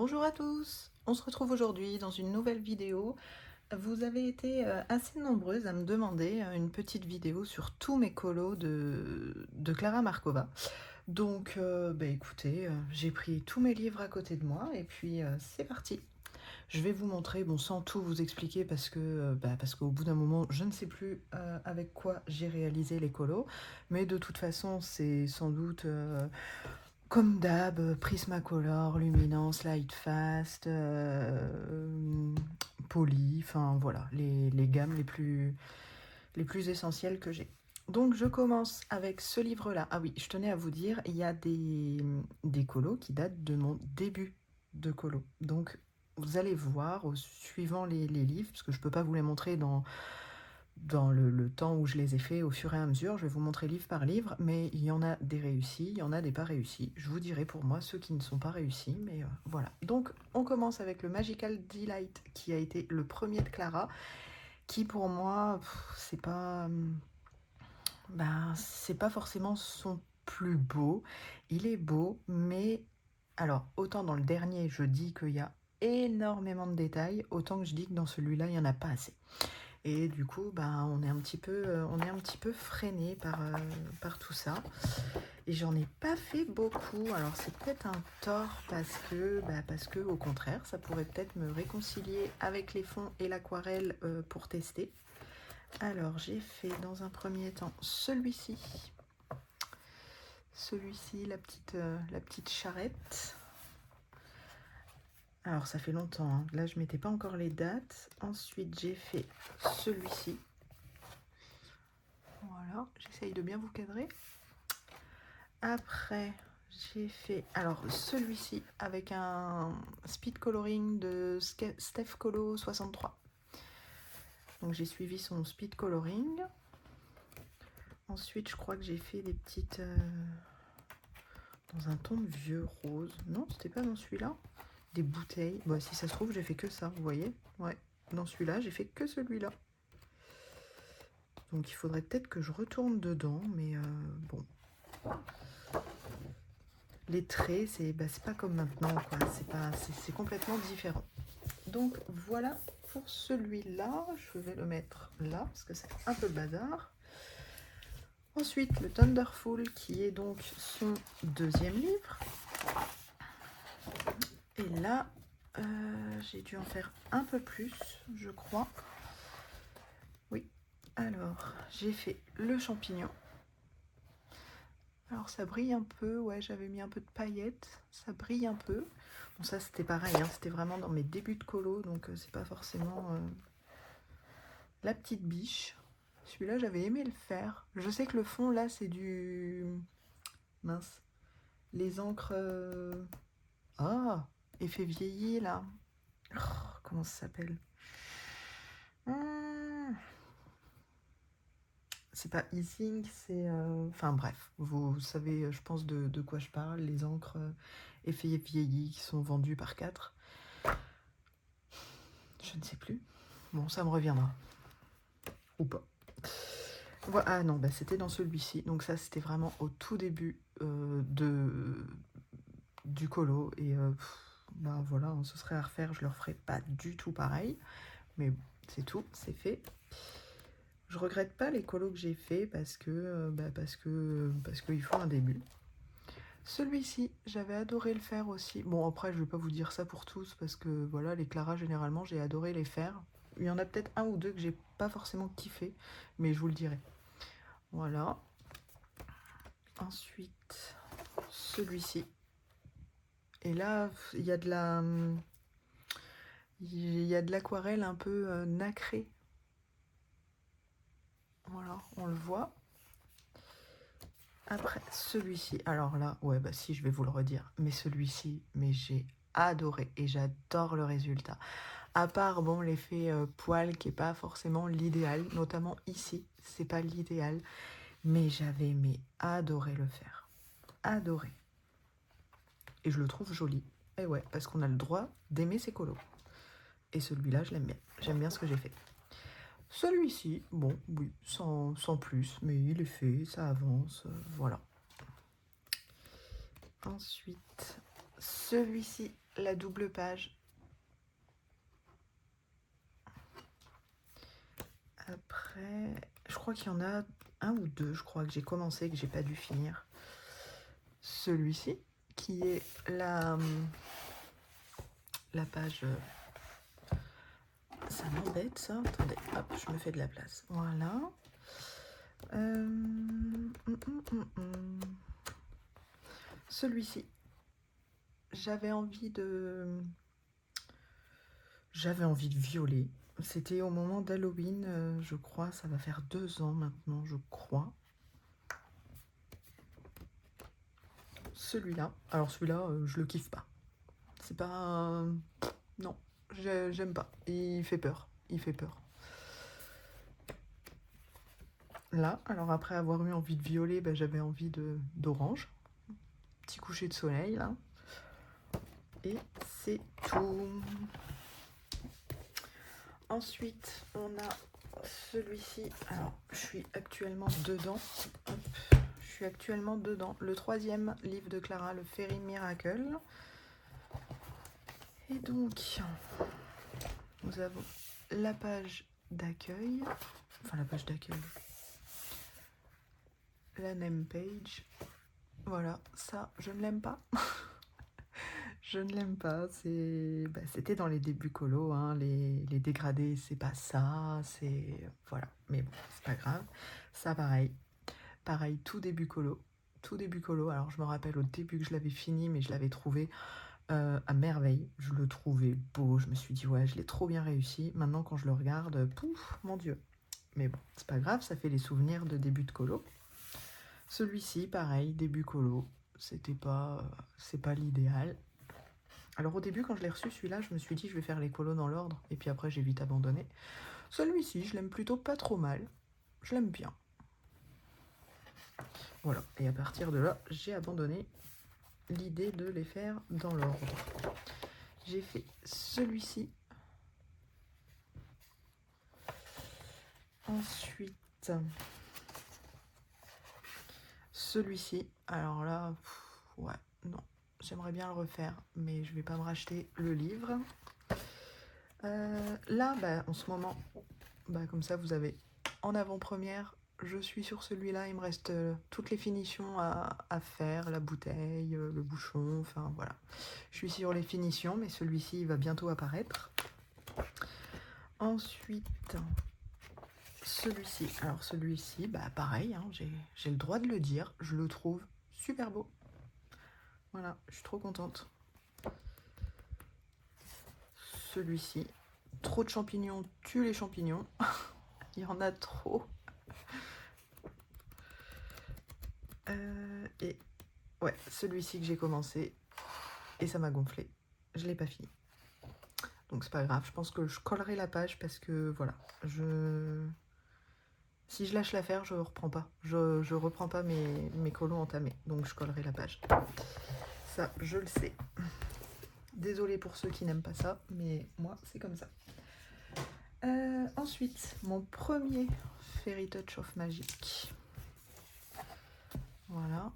Bonjour à tous, on se retrouve aujourd'hui dans une nouvelle vidéo. Vous avez été assez nombreuses à me demander une petite vidéo sur tous mes colos de Clara Markova. Donc écoutez, j'ai pris tous mes livres à côté de moi et puis c'est parti. Je vais vous montrer, bon sans tout vous expliquer parce qu'au bout d'un moment je ne sais plus avec quoi j'ai réalisé les colos, mais de toute façon c'est sans doute comme d'hab, Prismacolor, Luminance, Lightfast, Poly, enfin voilà, les gammes les plus essentielles que j'ai. Donc je commence avec ce livre-là. Ah oui, je tenais à vous dire, il y a des colos qui datent de mon début de colo. Donc vous allez voir, suivant les livres, parce que je ne peux pas vous les montrer dans le temps où je les ai faits au fur et à mesure. Je vais vous montrer livre par livre, mais il y en a des réussis, il y en a des pas réussis. Je vous dirai pour moi ceux qui ne sont pas réussis, mais voilà. Donc on commence avec le Magical Delight, qui a été le premier de Clara, qui pour moi, c'est pas forcément son plus beau. Il est beau, mais alors autant dans le dernier je dis qu'il y a énormément de détails, autant que je dis que dans celui-là il n'y en a pas assez. Et du coup, on est un petit peu freiné par tout ça. Et j'en ai pas fait beaucoup. Alors c'est peut-être un tort parce que au contraire, ça pourrait peut-être me réconcilier avec les fonds et l'aquarelle pour tester. Alors j'ai fait dans un premier temps celui-ci. Celui-ci, la petite charrette. Alors ça fait longtemps, hein. Là je mettais pas encore les dates. Ensuite j'ai fait celui-ci. Voilà, j'essaye de bien vous cadrer. Après, j'ai fait alors celui-ci avec un speed coloring de Steph Colo 63. Donc j'ai suivi son speed coloring. Ensuite, je crois que j'ai fait des petites dans un ton de vieux rose. Non, c'était pas dans celui-là. Des bouteilles. Bon, si ça se trouve, j'ai fait que ça, vous voyez. Ouais, dans celui-là, j'ai fait que celui-là. Donc il faudrait peut-être que je retourne dedans, mais bon. Les traits, c'est pas comme maintenant, quoi. C'est complètement différent. Donc voilà pour celui-là. Je vais le mettre là parce que c'est un peu le bazar. Ensuite, le Thunderful qui est donc son deuxième livre. Et là, j'ai dû en faire un peu plus, je crois. Oui. Alors, j'ai fait le champignon. Alors ça brille un peu, ouais, j'avais mis un peu de paillettes, ça brille un peu. Bon ça c'était pareil, hein, c'était vraiment dans mes débuts de colo, donc c'est pas forcément la petite biche. Celui-là j'avais aimé le faire. Je sais que le fond là c'est du... mince. Les encres... Ah, effet vieilli là. Oh, comment ça s'appelle? C'est pas e-ink, c'est... Enfin bref, vous savez, je pense de quoi je parle. Les encres effet vieilli qui sont vendues par 4. Je ne sais plus. Bon, ça me reviendra. Ou pas. Voilà. Ah non, c'était dans celui-ci. Donc ça, c'était vraiment au tout début du colo. Et voilà, hein, ce serait à refaire. Je le referai pas du tout pareil. Mais c'est tout, c'est fait. Je regrette pas les colos que j'ai fait parce qu'il faut un début. Celui-ci, j'avais adoré le faire aussi. Bon, après, je vais pas vous dire ça pour tous parce que voilà, les Clara, généralement, j'ai adoré les faire. Il y en a peut-être un ou deux que j'ai pas forcément kiffé, mais je vous le dirai. Voilà. Ensuite, celui-ci. Et là, il y a de l'aquarelle un peu nacrée. Voilà, on le voit. Après, celui-ci. Alors là, ouais, si, je vais vous le redire. Mais celui-ci, mais j'ai adoré et j'adore le résultat. À part, bon, l'effet poil qui est pas forcément l'idéal, notamment ici, c'est pas l'idéal. Mais j'avais adoré le faire. Adoré. Et je le trouve joli. Et ouais, parce qu'on a le droit d'aimer ses colos. Et celui-là, je l'aime bien. J'aime bien ce que j'ai fait. Celui-ci, bon, oui, sans plus, mais il est fait, ça avance, voilà. Ensuite, Celui-ci, la double page. Après, je crois qu'il y en a un ou deux, je crois, que j'ai commencé, que j'ai pas dû finir. Celui-ci, qui est la page... Ça m'embête, ça. Attendez, hop, je me fais de la place. Voilà. Celui-ci, j'avais envie de violer. C'était au moment d'Halloween, je crois. Ça va faire 2 ans maintenant, je crois. Celui-là. Alors celui-là, je le kiffe pas. C'est pas... non, j'aime pas. Il fait peur. Il fait peur. Là, alors après avoir eu envie de violet, ben, j'avais envie d'orange. Petit coucher de soleil, là. Et c'est tout. Ensuite, on a celui-ci. Alors, je suis actuellement dedans. Hop. Je suis actuellement dedans. Le 3e livre de Clara, le Fairy Miracle. Et donc, nous avons la page d'accueil. Enfin, la page d'accueil. La name page. Voilà, ça, je ne l'aime pas. Je ne l'aime pas. C'était dans les débuts colo, hein. Les dégradés, c'est pas ça. C'est... Voilà. Mais bon, c'est pas grave. Ça, pareil. Pareil, tout début colo. Tout début colo. Alors, je me rappelle au début que je l'avais fini, mais je l'avais trouvé à merveille. Je le trouvais beau. Je me suis dit, ouais, je l'ai trop bien réussi. Maintenant, quand je le regarde, pouf, mon Dieu. Mais bon, c'est pas grave. Ça fait les souvenirs de début de colo. Celui-ci, pareil, début colo. C'est pas l'idéal. Alors au début, quand je l'ai reçu, celui-là, je me suis dit, je vais faire les colos dans l'ordre. Et puis après, j'ai vite abandonné. Celui-ci, je l'aime plutôt pas trop mal. Je l'aime bien. Voilà. Et à partir de là, j'ai abandonné l'idée de les faire dans l'ordre. J'ai fait celui-ci. Ensuite, celui-ci. Alors là, ouais, non. J'aimerais bien le refaire, mais je vais pas me racheter le livre. Là, en ce moment, comme ça, vous avez en avant-première. Je suis sur celui-là. Il me reste toutes les finitions à faire, la bouteille, le bouchon, enfin voilà. Je suis sur les finitions, mais celui-ci, il va bientôt apparaître. Ensuite, celui-ci. Alors celui-ci, pareil, hein, j'ai le droit de le dire. Je le trouve super beau. Voilà, je suis trop contente. Celui-ci. Trop de champignons tue les champignons. Il y en a trop. Et ouais, celui-ci que j'ai commencé et ça m'a gonflé. Je l'ai pas fini. Donc c'est pas grave. Je pense que je collerai la page parce que voilà, si je lâche l'affaire, je reprends pas. Je reprends pas mes colos entamés. Donc je collerai la page. Ça, je le sais. Désolée pour ceux qui n'aiment pas ça, mais moi, c'est comme ça. Ensuite, mon premier Fairy Touch of Magic. Voilà.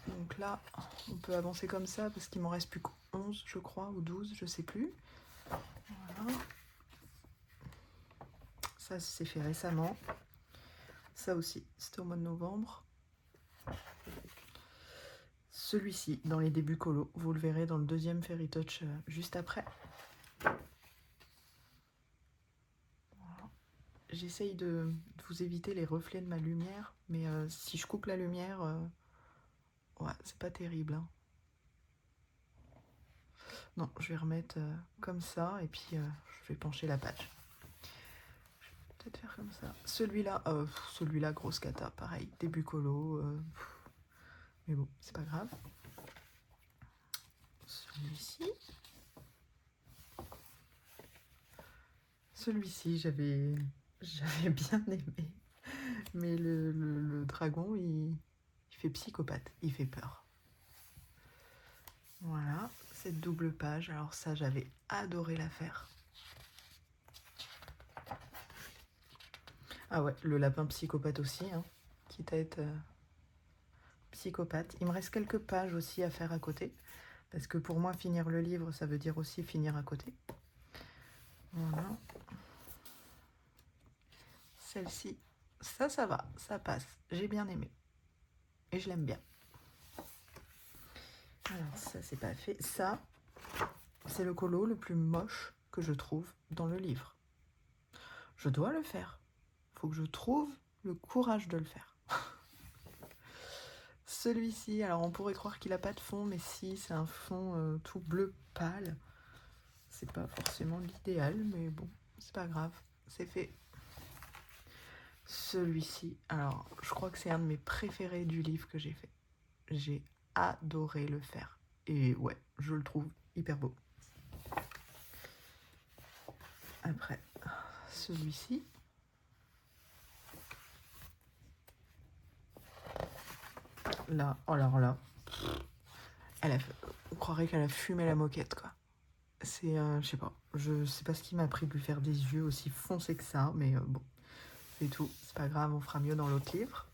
Donc là, on peut avancer comme ça parce qu'il m'en reste plus qu'11, je crois, ou 12, je sais plus. Voilà. Ça, c'est fait récemment. Ça aussi, c'était au mois de novembre. Celui-ci, dans les débuts colo, vous le verrez dans le deuxième Fairy Touch juste après. Voilà. J'essaye de vous éviter les reflets de ma lumière, mais si je coupe la lumière, ouais, c'est pas terrible, hein. Non, je vais remettre comme ça, et puis je vais pencher la page. Je vais peut-être faire comme ça. Celui-là, grosse cata, pareil, début colo. Mais bon, c'est pas grave. Celui-ci. Celui-ci, j'avais bien aimé. Mais le dragon, il fait psychopathe, il fait peur. Voilà, cette double page. Alors ça, j'avais adoré la faire. Ah ouais, le lapin psychopathe aussi, hein, quitte à être psychopathe. Il me reste quelques pages aussi à faire à côté. Parce que pour moi, finir le livre, ça veut dire aussi finir à côté. Voilà. Celle-ci, ça va, ça passe. J'ai bien aimé. Et je l'aime bien. Alors ça, c'est pas fait. Ça, c'est le colo le plus moche que je trouve dans le livre. Je dois le faire. Faut que je trouve le courage de le faire. Celui-ci, alors on pourrait croire qu'il n'a pas de fond, mais si, c'est un fond tout bleu pâle. C'est pas forcément l'idéal, mais bon, c'est pas grave, c'est fait. Celui-ci, alors je crois que c'est un de mes préférés du livre que j'ai fait. J'ai adoré le faire. Et ouais, je le trouve hyper beau. Après, celui-ci. Là, oh alors là, on croirait qu'elle a fumé la moquette, quoi. C'est, je sais pas ce qui m'a pris de lui faire des yeux aussi foncés que ça, mais bon, c'est tout. C'est pas grave, on fera mieux dans l'autre livre.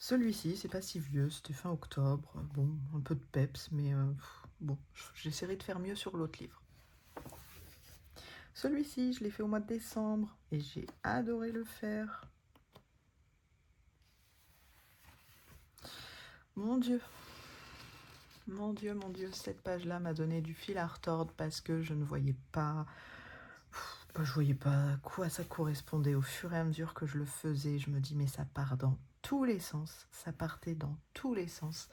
Celui-ci, c'est pas si vieux, c'était fin octobre. Bon, un peu de peps, mais bon, j'essaierai de faire mieux sur l'autre livre. Celui-ci, je l'ai fait au mois de décembre et j'ai adoré le faire. Mon Dieu, cette page-là m'a donné du fil à retordre parce que je ne voyais pas... Je voyais pas à quoi ça correspondait. Au fur et à mesure que je le faisais, je me dis mais ça part dans tous les sens. Ça partait dans tous les sens.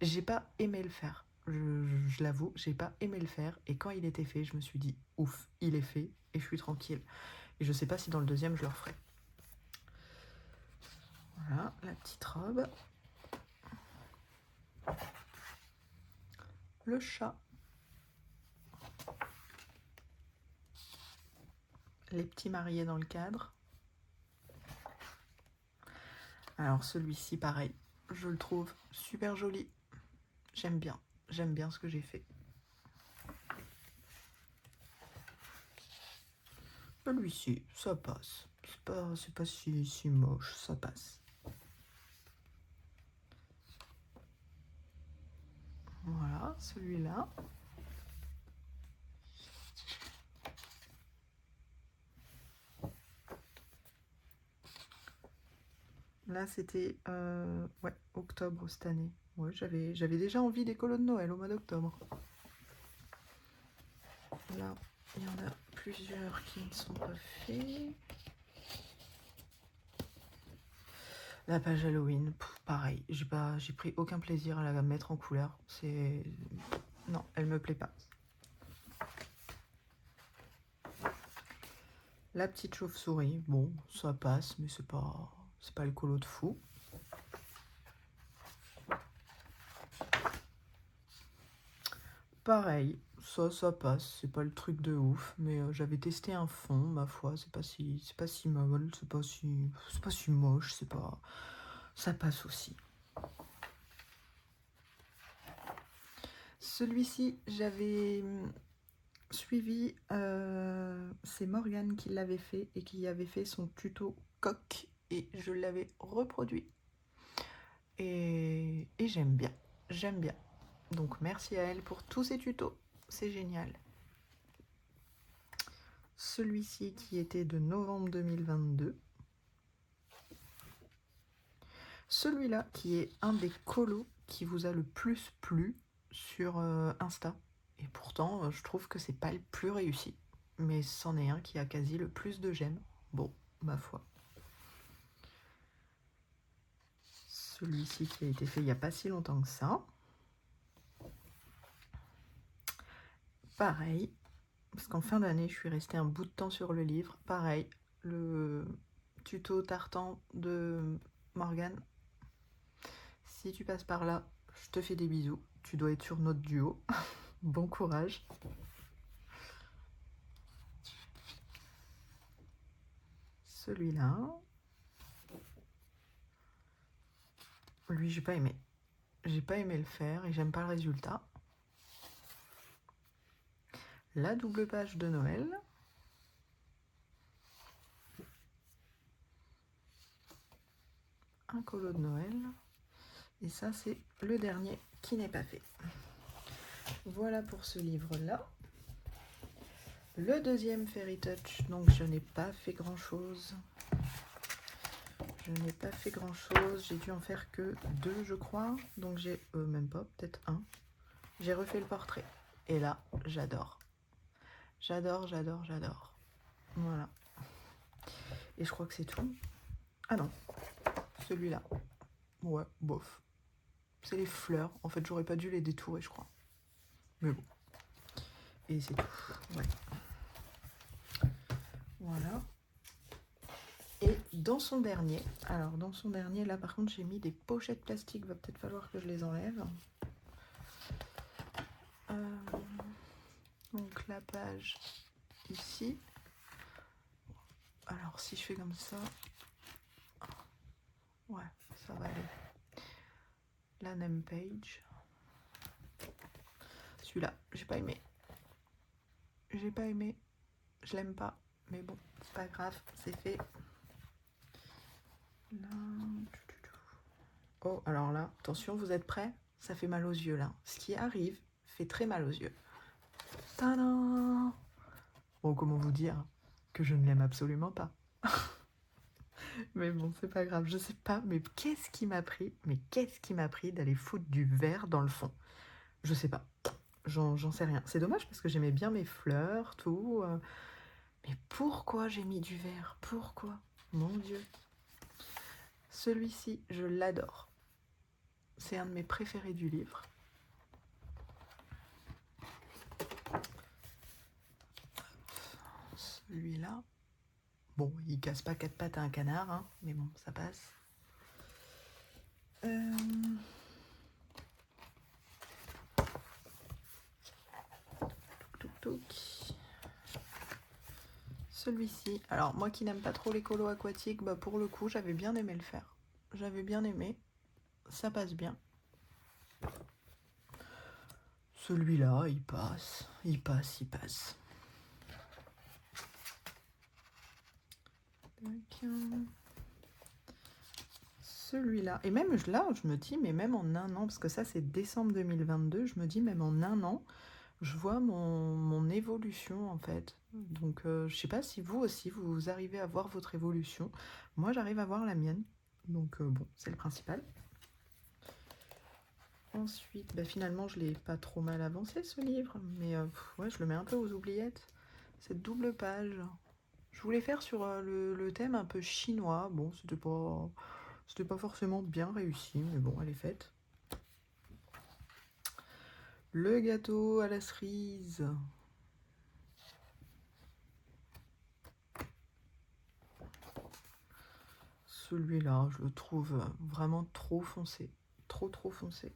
J'ai pas aimé le faire. Je l'avoue, j'ai pas aimé le faire. Et quand il était fait, je me suis dit ouf, il est fait et je suis tranquille. Et je sais pas si dans le deuxième je le referai. Voilà, la petite robe. Le chat. Les petits mariés dans le cadre. Alors celui-ci, pareil, je le trouve super joli. J'aime bien ce que j'ai fait. Celui-ci, ça passe. C'est pas si moche, ça passe. Voilà, celui-là. Là, c'était ouais, octobre cette année. Ouais, j'avais déjà envie des colos de Noël au mois d'octobre. Là, il y en a plusieurs qui ne sont pas faits. La page Halloween, pareil, j'ai pris aucun plaisir à la mettre en couleur. Non, elle me plaît pas. La petite chauve-souris, bon, ça passe, mais c'est pas le colo de fou. Pareil, ça passe, c'est pas le truc de ouf, mais j'avais testé un fond, ma foi, c'est pas si mal, c'est pas si moche, ça passe aussi. Celui-ci, j'avais suivi, c'est Morgane qui l'avait fait et qui avait fait son tuto coq et je l'avais reproduit. Et j'aime bien. Donc merci à elle pour tous ces tutos, c'est génial. Celui-ci qui était de novembre 2022. Celui-là qui est un des colos qui vous a le plus plu sur Insta. Et pourtant, je trouve que c'est pas le plus réussi. Mais c'en est un qui a quasi le plus de j'aime. Bon, ma foi. Celui-ci qui a été fait il n'y a pas si longtemps que ça. Pareil, parce qu'en fin d'année, je suis restée un bout de temps sur le livre. Pareil, le tuto tartan de Morgane. Si tu passes par là, je te fais des bisous. Tu dois être sur notre duo. Bon courage. Celui-là. Lui, j'ai pas aimé. J'ai pas aimé le faire et j'aime pas le résultat. La double page de Noël. Un colo de Noël. Et ça, c'est le dernier qui n'est pas fait. Voilà pour ce livre-là. Le deuxième Fairy Touch, donc je n'ai pas fait grand-chose. Je n'ai pas fait grand-chose. J'ai dû en faire que 2, je crois. Donc j'ai, même pas, peut-être 1. J'ai refait le portrait. Et là, j'adore. J'adore, j'adore, j'adore. Voilà. Et je crois que c'est tout. Ah non, celui-là. Ouais, bof. C'est les fleurs. En fait, j'aurais pas dû les détourer, je crois. Mais bon. Et c'est tout. Ouais. Voilà. Et dans son dernier, alors dans son dernier, là par contre j'ai mis des pochettes plastiques, va peut-être falloir que je les enlève. Donc la page ici. Alors si je fais comme ça, ouais, ça va aller. La name page. Celui-là, j'ai pas aimé. J'ai pas aimé. Je l'aime pas. Mais bon, c'est pas grave, c'est fait. Là. Oh, alors là, attention, vous êtes prêts? Ça fait mal aux yeux là. Ce qui arrive fait très mal aux yeux. Tadam! Bon, comment vous dire que je ne l'aime absolument pas. Mais bon, c'est pas grave, je sais pas, mais qu'est-ce qui m'a pris? Mais qu'est-ce qui m'a pris d'aller foutre du vert dans le fond? Je sais pas, j'en sais rien. C'est dommage parce que j'aimais bien mes fleurs, tout. Mais pourquoi j'ai mis du vert? Pourquoi? Mon Dieu. Celui-ci, je l'adore. C'est un de mes préférés du livre. Celui-là. Bon, il casse pas 4 pattes à un canard, hein, mais bon, ça passe. Celui-ci, alors moi qui n'aime pas trop les colos aquatiques, bah pour le coup j'avais bien aimé le faire. J'avais bien aimé, ça passe bien. Celui-là, il passe, il passe, il passe. Celui-là, et même là je me dis, mais même en un an, parce que ça c'est décembre 2022, je me dis même en un an, je vois mon évolution en fait. Donc je sais pas si vous aussi, vous arrivez à voir votre évolution. Moi j'arrive à voir la mienne, donc bon, c'est le principal. Ensuite, bah finalement je l'ai pas trop mal avancé ce livre, mais ouais, je le mets un peu aux oubliettes. Cette double page. Je voulais faire sur le thème un peu chinois. Bon, c'était pas forcément bien réussi, mais bon, elle est faite. Le gâteau à la cerise. Celui-là, je le trouve vraiment trop foncé. Trop foncé.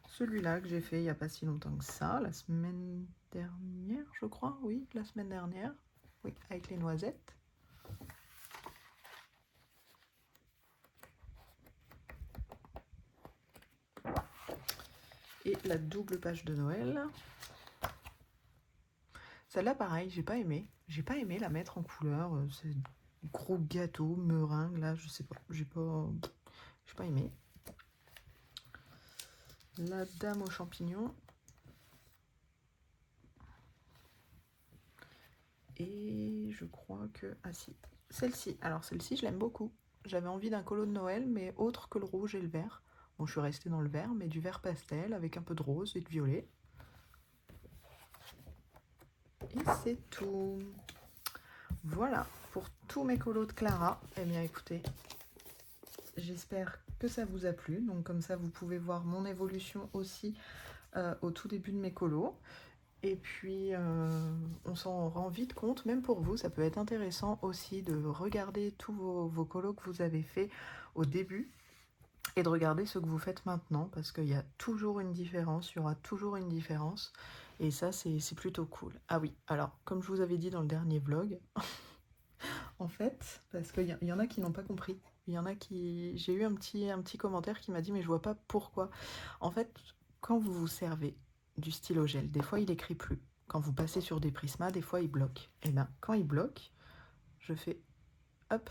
Celui-là que j'ai fait il n'y a pas si longtemps que ça, la semaine dernière, je crois. Oui, la semaine dernière. Oui, avec les noisettes. Et la double page de Noël. Celle-là, pareil, j'ai pas aimé. J'ai pas aimé la mettre en couleur. C'est gros gâteau, meringue, là, je sais pas. J'ai pas aimé. La dame aux champignons. Et je crois que... Ah si, celle-ci. Alors celle-ci, je l'aime beaucoup. J'avais envie d'un colo de Noël, mais autre que le rouge et le vert. Bon, je suis restée dans le vert, mais du vert pastel avec un peu de rose et de violet. Et c'est tout. Voilà, pour tous mes colos de Clara. Eh bien, écoutez, j'espère que ça vous a plu. Donc, comme ça, vous pouvez voir mon évolution aussi au tout début de mes colos. Et puis, on s'en rend vite compte, même pour vous, ça peut être intéressant aussi de regarder tous vos colos que vous avez fait au début et de regarder ce que vous faites maintenant, parce qu'il y a toujours une différence, il y aura toujours une différence. Et ça, c'est plutôt cool. Ah oui, alors, comme je vous avais dit dans le dernier vlog, en fait, parce qu'il y en a qui n'ont pas compris. Il y en a qui... J'ai eu un petit commentaire qui m'a dit « mais je vois pas pourquoi ». En fait, quand vous vous servez du stylo gel, des fois il écrit plus. Quand vous passez sur des prismas, des fois il bloque. Et bien, quand il bloque, je fais hop,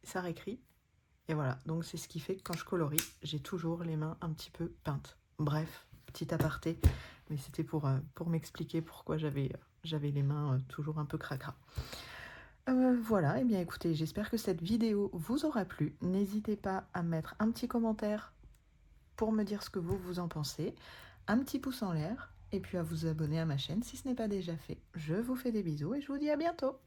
ça réécrit. Et voilà, donc c'est ce qui fait que quand je colorie, j'ai toujours les mains un petit peu peintes. Bref, petit aparté, mais c'était pour m'expliquer pourquoi j'avais les mains toujours un peu cracra. Voilà, et bien écoutez, j'espère que cette vidéo vous aura plu. N'hésitez pas à mettre un petit commentaire pour me dire ce que vous en pensez, un petit pouce en l'air, et puis à vous abonner à ma chaîne si ce n'est pas déjà fait. Je vous fais des bisous et je vous dis à bientôt.